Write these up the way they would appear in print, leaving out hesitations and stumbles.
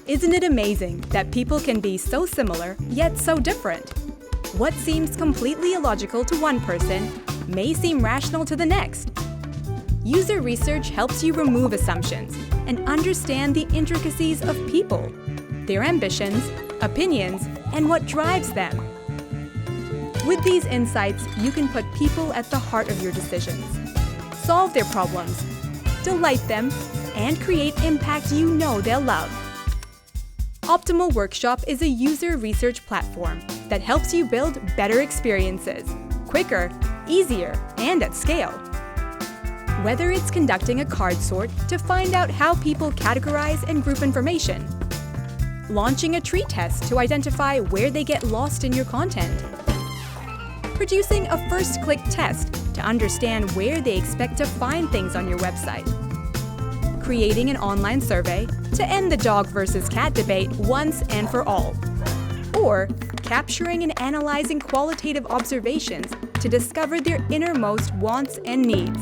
Isn't it amazing that people can be so similar, yet so different? What seems completely illogical to one person may seem rational to the next. User research helps you remove assumptions and understand the intricacies of people, their ambitions, opinions, and what drives them. With these insights, you can put people at the heart of your decisions, solve their problems, delight them, and create impact you know they'll love. Optimal Workshop is a user research platform that helps you build better experiences, quicker, easier, and at scale. Whether it's conducting a card sort to find out how people categorize and group information, launching a tree test to identify where they get lost in your content, producing a first-click test to understand where they expect to find things on your website, creating an online survey to end the dog versus cat debate once and for all, or capturing and analyzing qualitative observations to discover their innermost wants and needs.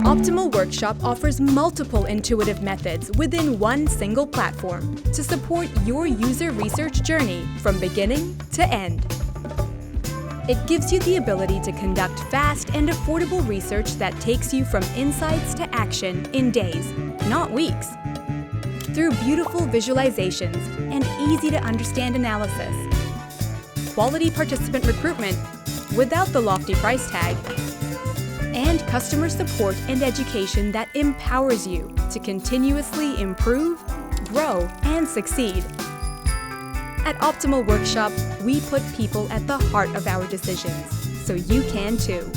Optimal Workshop offers multiple intuitive methods within one single platform to support your user research journey from beginning to end. It gives you the ability to conduct fast and affordable research that takes you from insights to action in days, not weeks. Through beautiful visualizations and easy-to-understand analysis, quality participant recruitment without the lofty price tag, and customer support and education that empowers you to continuously improve, grow, and succeed. At Optimal Workshop, we put people at the heart of our decisions, so you can too.